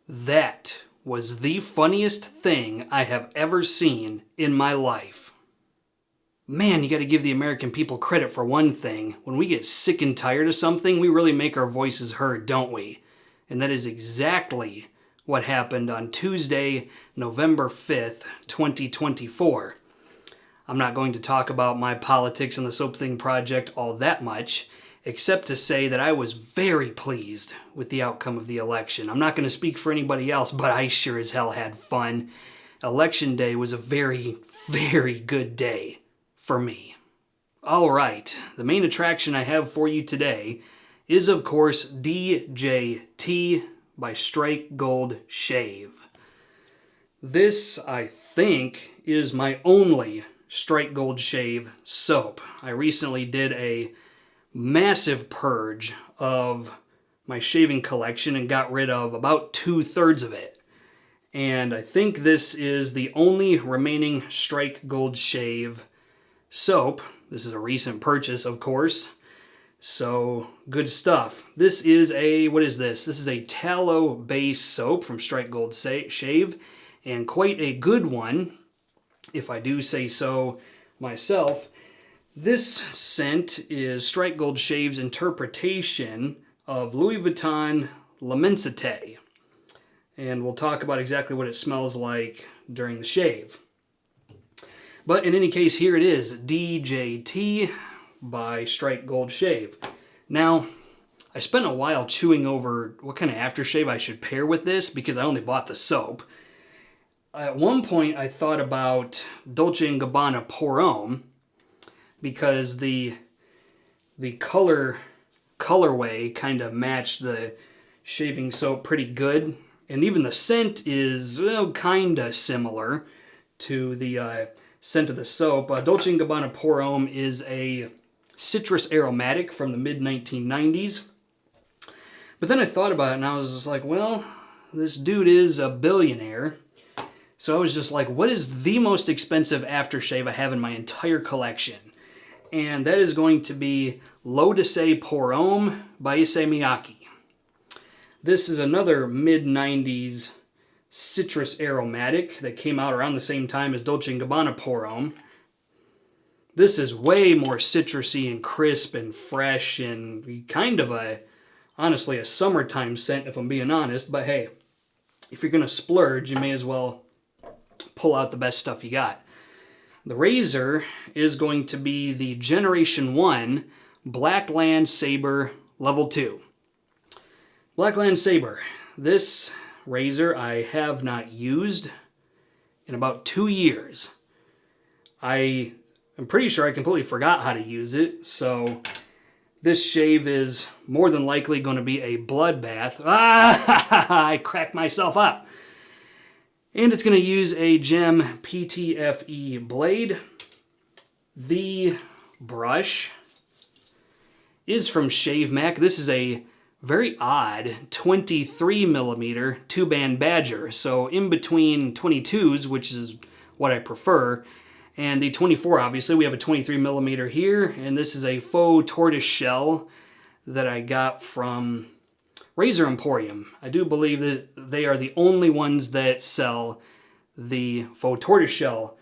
That was the funniest thing I have ever seen in my life. Man, you gotta give the American people credit for one thing. When we get sick and tired of something, we really make our voices heard, don't we? And that is exactly what happened on Tuesday, November 5th, 2024. I'm not going to talk about my politics and the Soap Thing project all that much, except to say that I was very pleased with the outcome of the election. I'm not going to speak for anybody else, but I sure as hell had fun. Election day was a very, very good day for me. All right, the main attraction I have for you today is, of course, DJT by Strike Gold Shave. This, I think, is my only Strike Gold Shave soap. I recently did a massive purge of my shaving collection and got rid of about 2/3 of it. And I think this is the only remaining Strike Gold Shave soap. This is a recent purchase, of course. So, good stuff. This is a, what is this? This is a tallow-based soap from Strike Gold Shave, and quite a good one, if I do say so myself. This scent is Strike Gold Shave's interpretation of Louis Vuitton L'Immensité. And we'll talk about exactly what it smells like during the shave. But in any case, here it is, DJT by Strike Gold Shave. Now, I spent a while chewing over what kind of aftershave I should pair with this because I only bought the soap. At one point, I thought about Dolce & Gabbana Pour Homme because the colorway kind of matched the shaving soap pretty good. And even the scent is kind of similar to the scent of the soap. Dolce & Gabbana Pour Homme is a citrus aromatic from the mid-1990s. But then I thought about it and I was just like, well, this dude is a billionaire. So I was just like, what is the most expensive aftershave I have in my entire collection? And that is going to be L'Odyssée Pour Homme by Issey Miyake. This is another mid-90s citrus aromatic that came out around the same time as Dolce & Gabbana Pour Homme. This is way more citrusy and crisp and fresh and kind of honestly, a summertime scent if I'm being honest. But hey, if you're going to splurge, you may as well pull out the best stuff you got. The razor is going to be the Generation 1 Blackland Sabre Level 2. Blackland Sabre. This razor I have not used in about 2 years. I'm pretty sure I completely forgot how to use it, so this shave is more than likely going to be a bloodbath. I cracked myself up. And it's going to use a Gem PTFE blade. The brush is from Shavemac. This is a very odd 23mm two-band Badger. So in between 22s, which is what I prefer, and the 24, obviously, we have a 23mm here. And this is a faux tortoise shell that I got from Razor Emporium. I do believe that they are the only ones that sell the faux tortoiseshell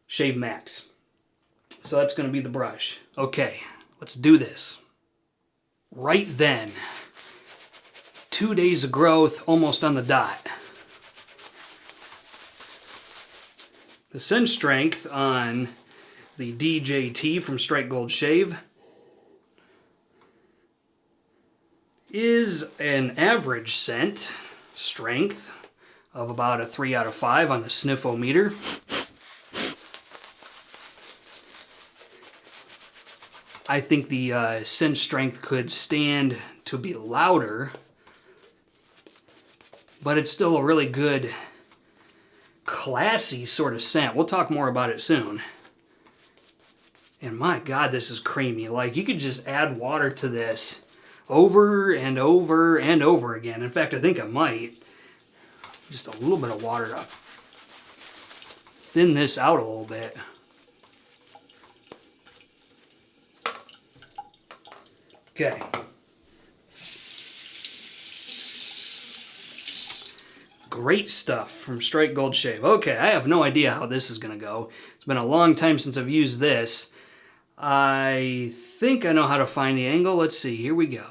Shavemacs. So that's going to be the brush. Okay, let's do this. Right then, 2 days of growth, almost on the dot. The scent strength on the DJT from Strike Gold Shave is an average scent strength of about a 3 out of 5 on the sniffometer. I think the scent strength could stand to be louder, but it's still a really good, classy sort of scent. We'll talk more about it soon. And my God, this is creamy. Like, you could just add water to this over and over and over again. In fact, I think I might. Just a little bit of water to thin this out a little bit. Okay. Great stuff from Strike Gold Shave. Okay, I have no idea how this is going to go. It's been a long time since I've used this. I think I know how to find the angle. Let's see. Here we go.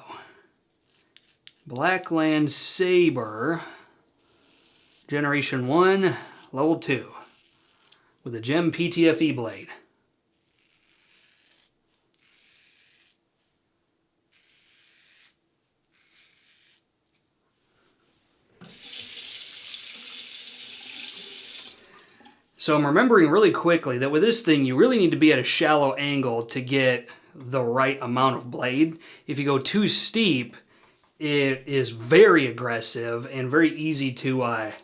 Blackland Sabre. Generation 1, Level 2. With a Gem PTFE blade. So I'm remembering really quickly that with this thing, you really need to be at a shallow angle to get the right amount of blade. If you go too steep, it is very aggressive and very easy to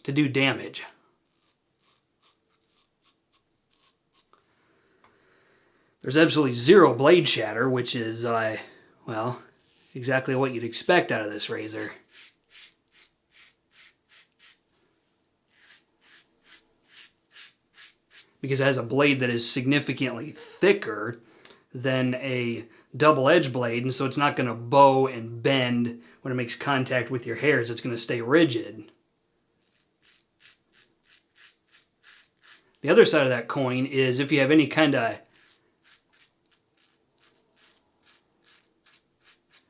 do damage. There's absolutely zero blade shatter, which is, well, exactly what you'd expect out of this razor. Because it has a blade that is significantly thicker than a double-edged blade, and so it's not going to bow and bend when it makes contact with your hairs. It's going to stay rigid. The other side of that coin is if you have any kind of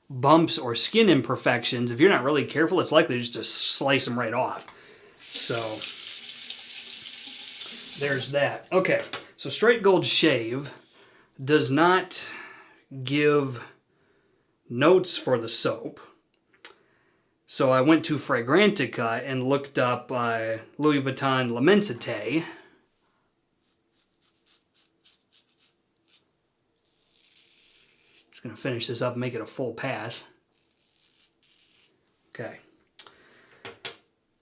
bumps or skin imperfections, if you're not really careful, it's likely just to slice them right off. So there's that. Okay, so Strike Gold Shave does not give notes for the soap. So I went to Fragrantica and looked up Louis Vuitton L'Immensité. Just going to finish this up and make it a full pass. Okay.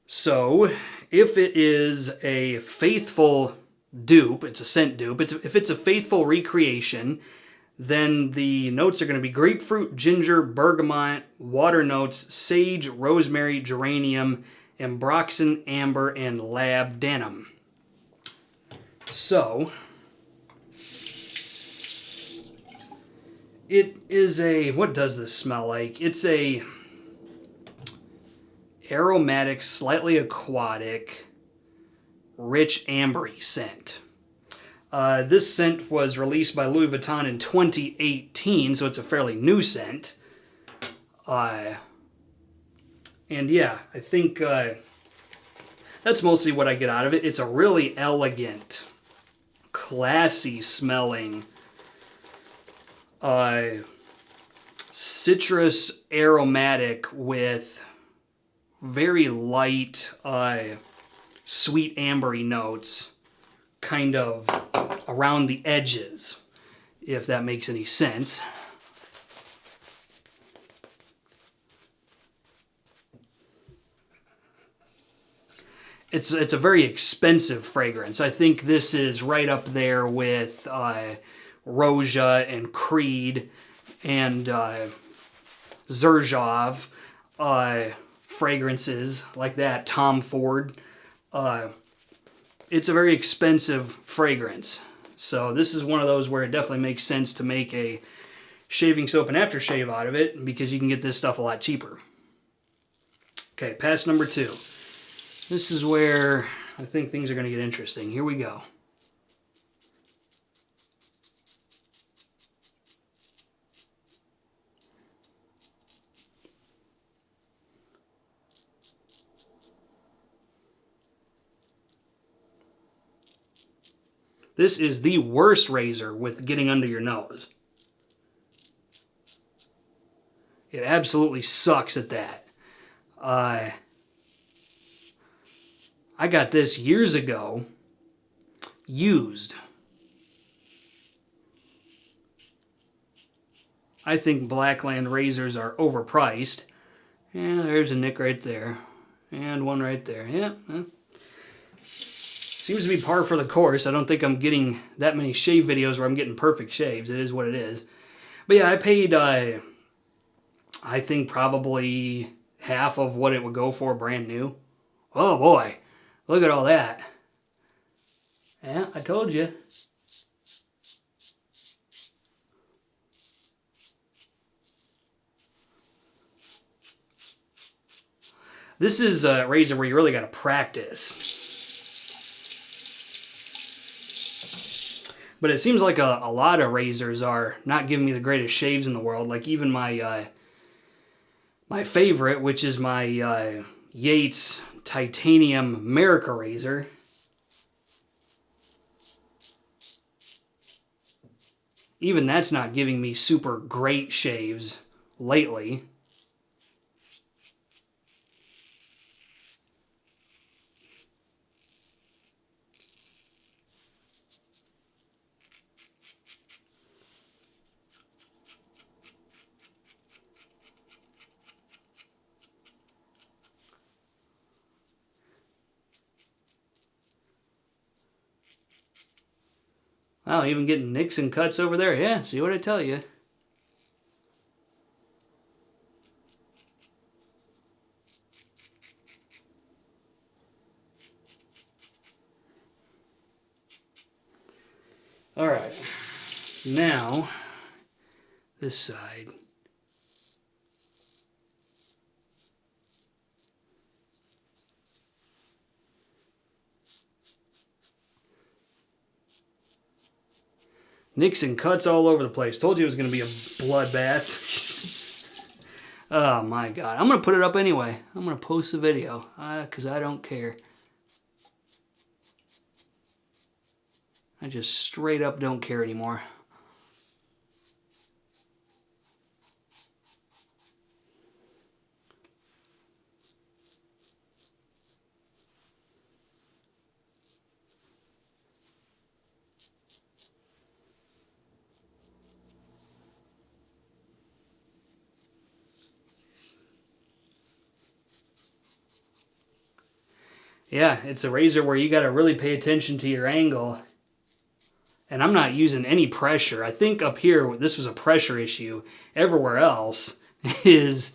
So, if it is a faithful dupe, it's a scent dupe, if it's a faithful recreation, then the notes are going to be grapefruit, ginger, bergamot, water notes, sage, rosemary, geranium, ambroxan, amber, and labdanum. So, it is a, what does this smell like? It's a aromatic, slightly aquatic, rich ambery scent. This scent was released by Louis Vuitton in 2018, so it's a fairly new scent. And yeah, I think that's mostly what I get out of it. It's a really elegant, classy smelling citrus aromatic with very light, sweet ambery notes, kind of around the edges, if that makes any sense. It's a very expensive fragrance. I think this is right up there with Roja and Creed and Xerjoff. Fragrances like that, Tom Ford. It's a very expensive fragrance. So this is one of those where it definitely makes sense to make a shaving soap and aftershave out of it because you can get this stuff a lot cheaper. Okay, pass number 2. This is where I think things are going to get interesting. Here we go. This is the worst razor with getting under your nose. It absolutely sucks at that. I got this years ago, used. I think Blackland razors are overpriced. Yeah, there's a nick right there. And one right there. Yeah. Seems to be par for the course. I don't think I'm getting that many shave videos where I'm getting perfect shaves. It is what it is. But yeah, I paid, I think probably half of what it would go for brand new. Oh boy, look at all that. Yeah, I told you. This is a razor where you really got to practice. But it seems like a lot of razors are not giving me the greatest shaves in the world. Like even my my favorite, which is my Yates Titanium America razor. Even that's not giving me super great shaves lately. Wow, even getting nicks and cuts over there. Yeah, see what I tell you. All right, now this side. Nicks and cuts all over the place. Told you it was going to be a bloodbath. Oh my God. I'm going to put it up anyway. I'm going to post the video because I don't care. I just straight up don't care anymore. Yeah, it's a razor where you got to really pay attention to your angle. And I'm not using any pressure. I think up here, this was a pressure issue. Everywhere else is,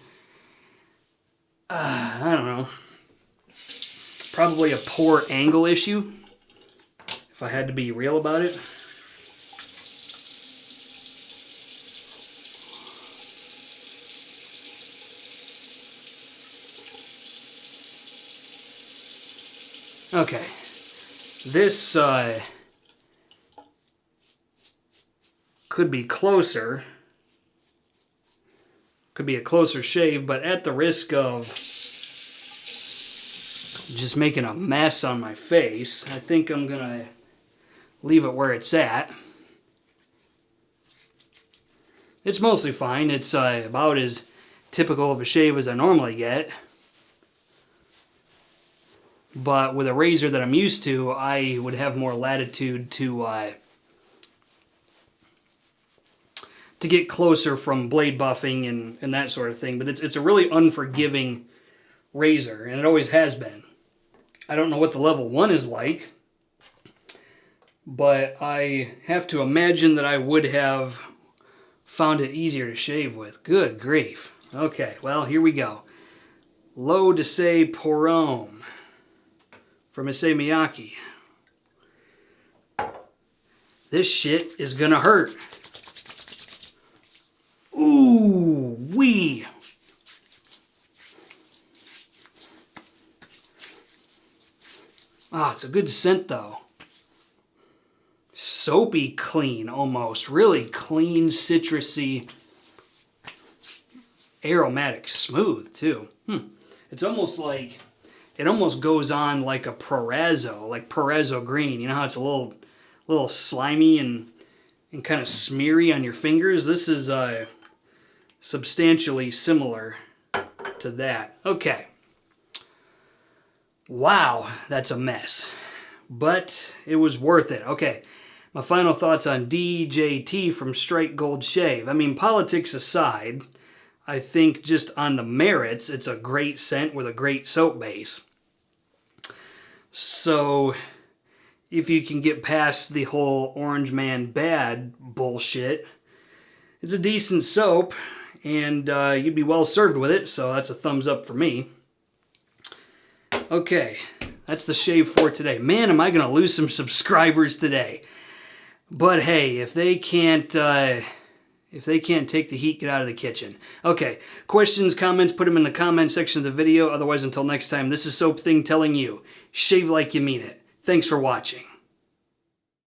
I don't know, probably a poor angle issue, if I had to be real about it. Okay, this could be closer, could be a closer shave, but at the risk of just making a mess on my face, I think I'm gonna leave it where it's at. It's mostly fine. It's about as typical of a shave as I normally get. But with a razor that I'm used to, I would have more latitude to get closer from blade buffing and that sort of thing. But it's a really unforgiving razor, and it always has been. I don't know what the level 1 is like, but I have to imagine that I would have found it easier to shave with. Good grief. Okay, well, here we go. L'eau de say pour homme from Issey Miyake. This shit is gonna hurt. Ooh wee. Ah, it's a good scent though. Soapy clean almost. Really clean, citrusy, aromatic, smooth too. It's almost like, it almost goes on like a Prorazzo, like Prorazzo green. You know how it's a little slimy and kind of smeary on your fingers? This is substantially similar to that. Okay. Wow, that's a mess. But it was worth it. Okay, my final thoughts on DJT from Strike Gold Shave. I mean, politics aside, I think just on the merits, it's a great scent with a great soap base. So, if you can get past the whole Orange Man bad bullshit, it's a decent soap, and you'd be well served with it, so that's a thumbs up for me. Okay, that's the shave for today. Man, am I going to lose some subscribers today. But hey, if they can't If they can't take the heat, get out of the kitchen. Okay, questions, comments, put them in the comment section of the video. Otherwise, until next time, this is Soap Thing telling you, shave like you mean it. Thanks for watching.